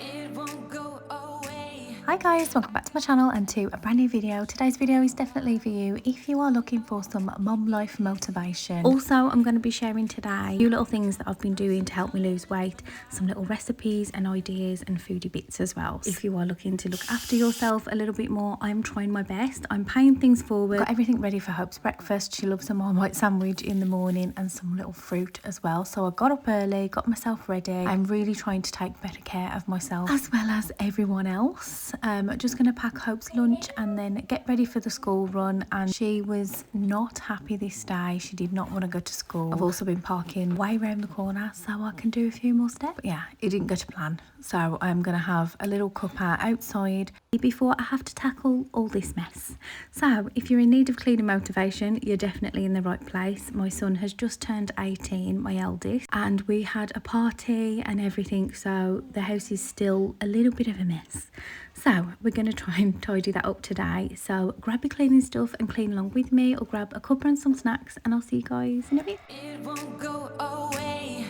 It won't go away. Hi guys, welcome back to my channel and to a brand new video. Today's video is definitely for you if you are looking for some mum life motivation. Also, I'm going to be sharing today a few little things that I've been doing to help me lose weight, some little recipes and ideas and foodie bits as well. If you are looking to look after yourself a little bit more, I'm trying my best. I'm paying things forward. Got everything ready for Hope's breakfast. She loves a Marmite sandwich in the morning and some little fruit as well. So I got up early, got myself ready. I'm really trying to take better care of myself as well as everyone else. Just going to pack Hope's lunch and then get ready for the school run, and she was not happy this day. She did not want to go to school. I've also been parking way around the corner so I can do a few more steps. But yeah, it didn't go to plan, so I'm going to have a little cuppa outside before I have to tackle all this mess. So if you're in need of cleaning motivation, you're definitely in the right place. My son has just turned 18, my eldest, and we had a party and everything, so the house is still a little bit of a mess. So we're going to try and tidy that up today. So grab your cleaning stuff and clean along with me, or grab a cuppa and some snacks, and I'll see you guys in a bit. It won't go away.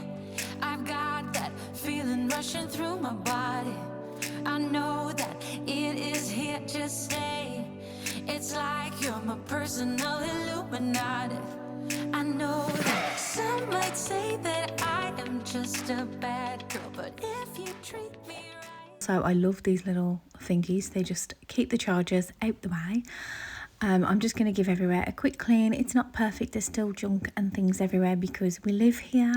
I've got that feeling rushing through my body. I know that it is here to stay. It's like you're my personal Illuminati. I know that some might say that I am just a bad girl, but if you treat me right. So I love these little thingies. They just keep the chargers out the way. I'm just going to give everywhere a quick clean. It's not perfect. There's still junk and things everywhere because we live here.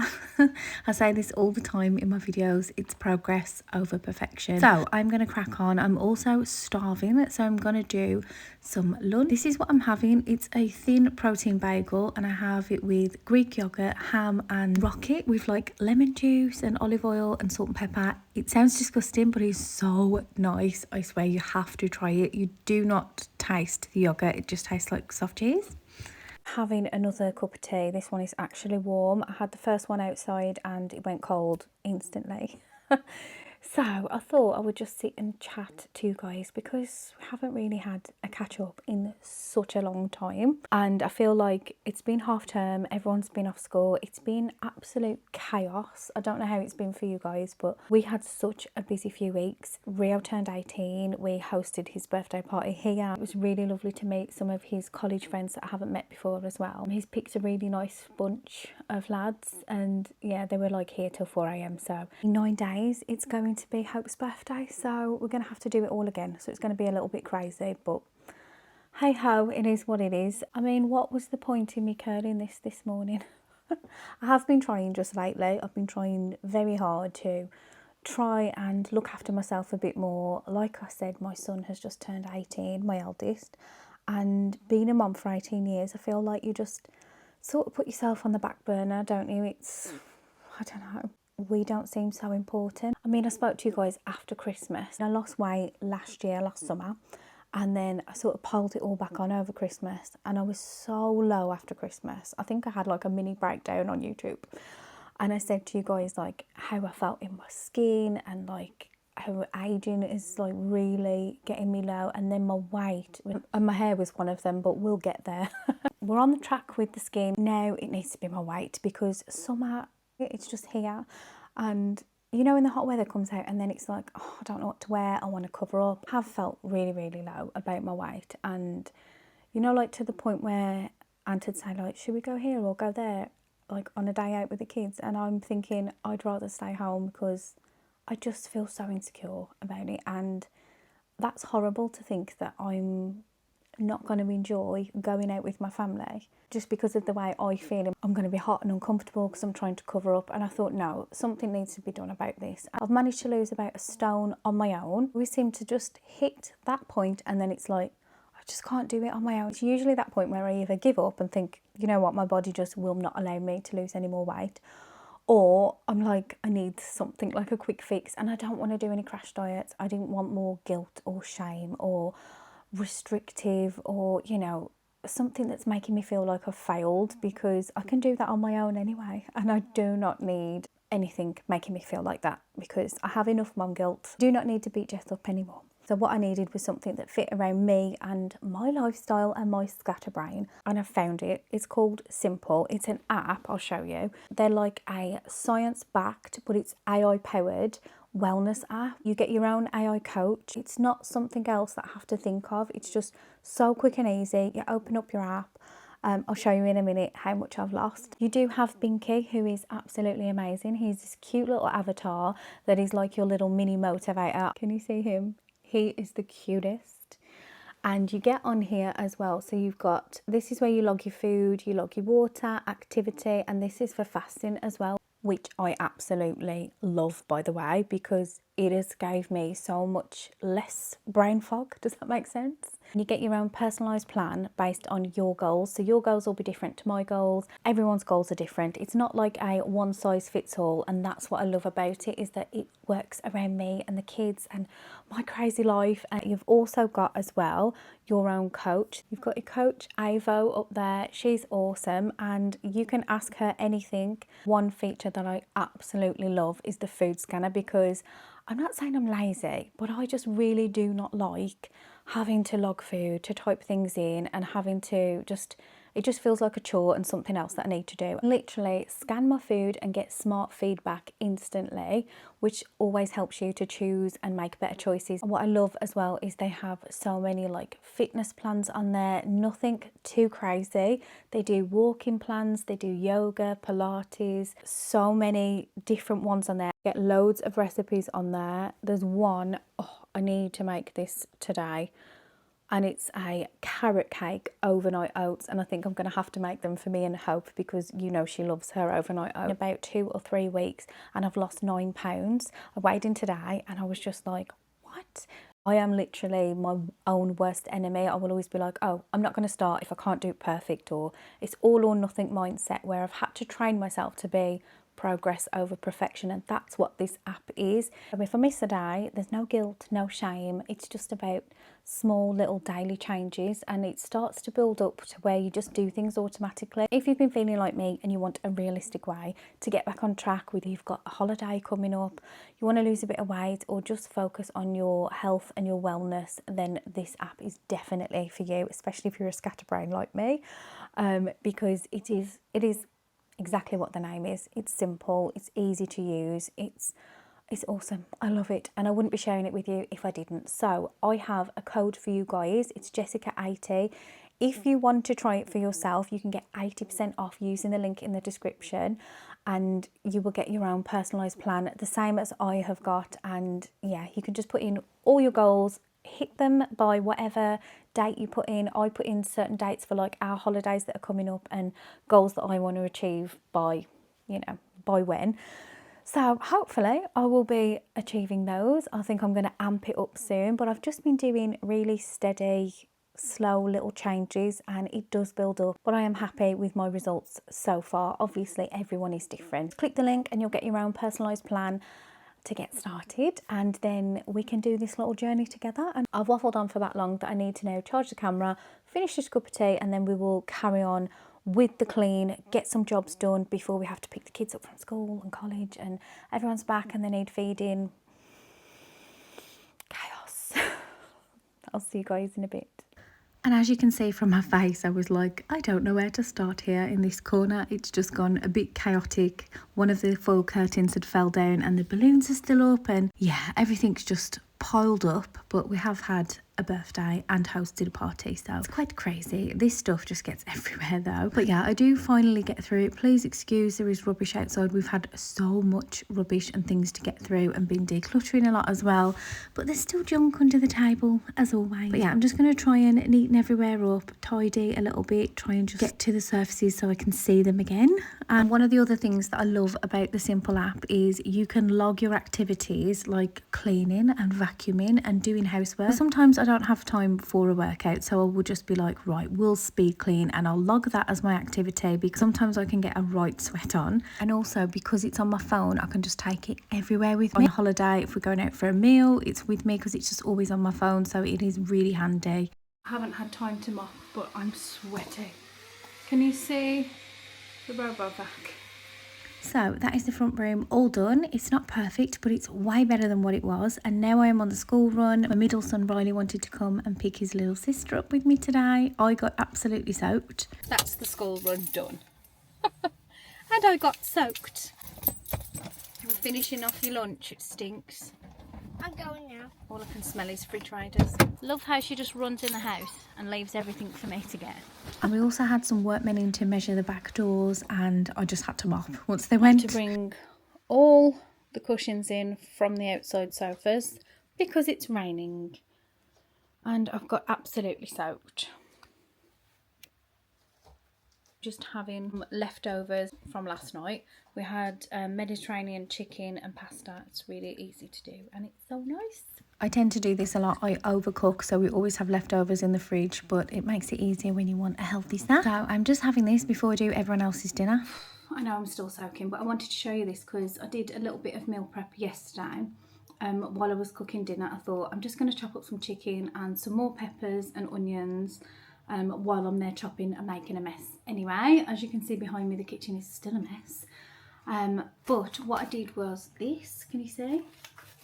I say this all the time in my videos. It's progress over perfection. So I'm going to crack on. I'm also starving, so I'm going to do some lunch. This is what I'm having. It's a thin protein bagel, and I have it with Greek yogurt, ham and rocket with like lemon juice and olive oil and salt and pepper. It sounds disgusting, but it's so nice. I swear you have to try it. You do not taste the yogurt. It just tastes like soft cheese. Having another cup of tea. This one is actually warm. I had the first one outside and it went cold instantly. So I thought I would just sit and chat to you guys because we haven't really had a catch up in such a long time, and I feel like it's been half term, everyone's been off school, it's been absolute chaos. I don't know how it's been for you guys, but we had such a busy few weeks. Rio turned 18, we hosted his birthday party here. It was really lovely to meet some of his college friends that I haven't met before as well. He's picked a really nice bunch of lads, and yeah, they were like here till 4 a.m. so in 9 days it's going to be Hope's birthday, so we're going to have to do it all again, so it's going to be a little bit crazy, but hey ho, it is what it is. I mean, what was the point in me curling this morning? I have been trying just lately. I've been trying very hard to try and look after myself a bit more. Like I said, my son has just turned 18, my eldest, and being a mum for 18 years, I feel like you just sort of put yourself on the back burner, don't you? It's, I don't know, we don't seem so important. I mean, I spoke to you guys after Christmas. I lost weight last summer, and then I sort of piled it all back on over Christmas, and I was so low after Christmas. I think I had like a mini breakdown on YouTube, and I said to you guys like how I felt in my skin and like how aging is like really getting me low, and then my weight and my hair was one of them, but we'll get there. We're on the track with the skin. Now it needs to be my weight, because summer, it's just here, and you know, when the hot weather comes out and then it's like, oh, I don't know what to wear, I want to cover up. I have felt really, really low about my weight, and you know, like to the point where Aunt would say like, should we go here or go there, like on a day out with the kids, and I'm thinking I'd rather stay home because I just feel so insecure about it, and that's horrible to think that I'm not going to enjoy going out with my family just because of the way I feel. I'm going to be hot and uncomfortable because I'm trying to cover up, and I thought, no, something needs to be done about this. I've managed to lose about a stone on my own. We seem to just hit that point and then it's like, I just can't do it on my own. It's usually that point where I either give up and think, you know what, my body just will not allow me to lose any more weight, or I'm like, I need something like a quick fix, and I don't want to do any crash diets. I didn't want more guilt or shame or restrictive, or you know, something that's making me feel like I've failed, because I can do that on my own anyway, and I do not need anything making me feel like that because I have enough mum guilt. Do not need to beat Jess up anymore. So what I needed was something that fit around me and my lifestyle and my scatterbrain, and I found it. It's called Simple. It's an app, I'll show you. They're like a science-backed, but it's AI powered wellness app. You get your own AI coach. It's not something else that I have to think of. It's just so quick and easy. You open up your app. I'll show you in a minute how much I've lost. You do have Binky, who is absolutely amazing. He's this cute little avatar that is like your little mini motivator. Can you see him? He is the cutest. And you get on here as well. So you've got, this is where you log your food, you log your water, activity, and this is for fasting as well, which I absolutely love, by the way, because it has gave me so much less brain fog. Does that make sense? You get your own personalised plan based on your goals. So your goals will be different to my goals. Everyone's goals are different. It's not like a one size fits all. And that's what I love about it, is that it works around me and the kids and my crazy life. And you've also got as well your own coach. You've got your coach Avo up there. She's awesome and you can ask her anything. One feature that I absolutely love is the food scanner, because I'm not saying I'm lazy, but I just really do not like having to log food, to type things in and having to it just feels like a chore and something else that I need to do. Literally scan my food and get smart feedback instantly, which always helps you to choose and make better choices. And what I love as well is they have so many like fitness plans on there, nothing too crazy. They do walking plans, they do yoga, Pilates, so many different ones on there. Get loads of recipes on there. There's one, oh, I need to make this today. And it's a carrot cake overnight oats, and I think I'm going to have to make them for me and Hope, because you know she loves her overnight oats. In about 2 or 3 weeks, and I've lost 9 pounds. I weighed in today and I was just like, what? I am literally my own worst enemy. I will always be like, oh, I'm not going to start if I can't do it perfect, or it's all or nothing mindset, where I've had to train myself to be progress over perfection, and that's what this app is. So if I miss a day, there's no guilt, no shame. It's just about small little daily changes, and it starts to build up to where you just do things automatically. If you've been feeling like me and you want a realistic way to get back on track, whether you've got a holiday coming up, you want to lose a bit of weight, or just focus on your health and your wellness, then this app is definitely for you, especially if you're a scatterbrain like me, because it is exactly what the name is. It's simple, it's easy to use, it's awesome. I love it, and I wouldn't be sharing it with you if I didn't. So I have a code for you guys. It's Jessica80. If you want to try it for yourself, you can get 80% off using the link in the description, and you will get your own personalised plan, the same as I have got. And yeah, you can just put in all your goals, hit them by whatever date you put in. I put in certain dates for like our holidays that are coming up and goals that I want to achieve by, you know, by when. So hopefully I will be achieving those. I think I'm going to amp it up soon, but I've just been doing really steady, slow little changes, and it does build up, but I am happy with my results so far. Obviously everyone is different. Click the link and you'll get your own personalised plan to get started, and then we can do this little journey together. And I've waffled on for that long that I need to now charge the camera, finish this cup of tea, and then we will carry on with the clean, get some jobs done before we have to pick the kids up from school and college and everyone's back and they need feeding. Chaos. I'll see you guys in a bit. And as you can see from my face, I was like, I don't know where to start here in this corner. It's just gone a bit chaotic. One of the foil curtains had fell down and the balloons are still up, and yeah, everything's just piled up. But we have had a birthday and hosted a party, so it's quite crazy. This stuff just gets everywhere though. But yeah, I do finally get through it. Please excuse there is rubbish outside. We've had so much rubbish and things to get through and been decluttering a lot as well, but there's still junk under the table as always. But yeah, I'm just going to try and neaten everywhere up, tidy a little bit, try and just get to the surfaces so I can see them again. And one of the other things that I love about the Simple app is you can log your activities like cleaning and vacuuming and doing housework. But sometimes I don't have time for a workout, so I will just be like, right, we'll speed clean, and I'll log that as my activity, because sometimes I can get a right sweat on. And also because it's on my phone, I can just take it everywhere with me. On holiday, if we're going out for a meal, it's with me because it's just always on my phone, so it is really handy. I haven't had time to mop, but I'm sweaty. Can you see the RoboVac? So that is the front room all done. It's not perfect, but it's way better than what it was. And now I am on the school run. My middle son Riley wanted to come and pick his little sister up with me today. I got absolutely soaked. That's the school run done. And I got soaked. You're finishing off your lunch. It stinks. I'm going now. All I can smell is free traders. Love how she just runs in the house and leaves everything for me to get. And we also had some workmen in to measure the back doors, and I just had to mop once they went. To bring all the cushions in from the outside sofas because it's raining and I've got absolutely soaked. Just having leftovers from last night. We had Mediterranean chicken and pasta. It's really easy to do and it's so nice. I tend to do this a lot. I overcook, so we always have leftovers in the fridge, but it makes it easier when you want a healthy snack. So I'm just having this before I do everyone else's dinner. I know I'm still soaking, but I wanted to show you this because I did a little bit of meal prep yesterday. While I was cooking dinner, I thought I'm just going to chop up some chicken and some more peppers and onions while I'm there chopping and making a mess. Anyway, as you can see behind me, the kitchen is still a mess. But what I did was this, can you see?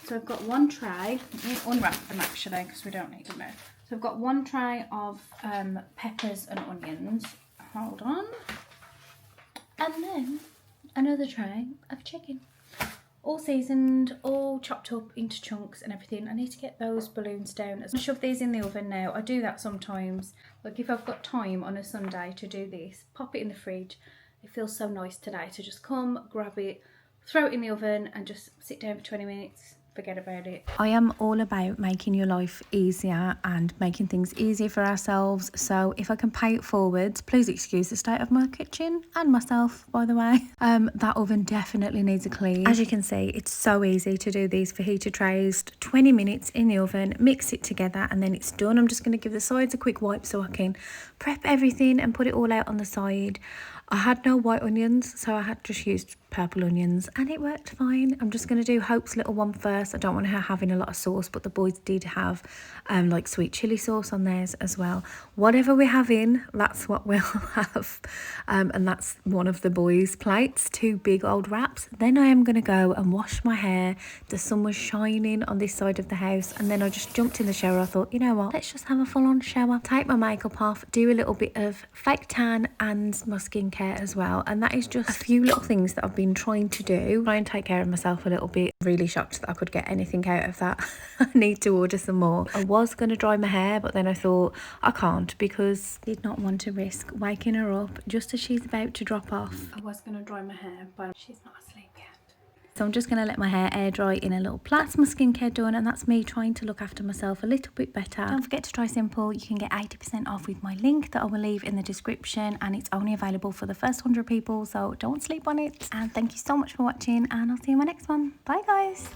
So I've got one tray, let me unwrap them actually because we don't need them now. So I've got one tray of peppers and onions, hold on. And then another tray of chicken. All seasoned, all chopped up into chunks and everything. I need to get those balloons down. I shove these in the oven now. I do that sometimes. Like if I've got time on a Sunday to do this, pop it in the fridge. It feels so nice today to just come, grab it, throw it in the oven and just sit down for 20 minutes. Forget about it. I am all about making your life easier and making things easier for ourselves. So if I can pay it forwards, please excuse the state of my kitchen and myself, by the way. That oven definitely needs a clean. As you can see, it's so easy to do these fajita trays. 20 minutes in the oven, mix it together and then it's done. I'm just going to give the sides a quick wipe so I can prep everything and put it all out on the side. I had no white onions, so I had just used purple onions and it worked fine. I'm just going to do Hope's little one first. I don't want her having a lot of sauce, but the boys did have like sweet chili sauce on theirs as well. Whatever we have in, that's what we'll have. And that's one of the boys' plates, 2 big old wraps. Then I am going to go and wash my hair. The sun was shining on this side of the house and then I just jumped in the shower. I thought, you know what, let's just have a full-on shower, take my makeup off, do a little bit of fake tan and my skincare as well. And that is just a few little things that I've been trying to do, try and take care of myself a little bit. Really shocked that I could get anything out of that. I need to order some more. I was going to dry my hair, but then I thought I can't because I did not want to risk waking her up just as she's about to drop off. I was going to dry my hair, but she's not asleep yet. So I'm just going to let my hair air dry in a little plait. That's my skincare done, and that's me trying to look after myself a little bit better. Don't forget to try Simple. You can get 80% off with my link that I will leave in the description, and it's only available for the first 100 people, so don't sleep on it. And thank you so much for watching, and I'll see you in my next one. Bye guys.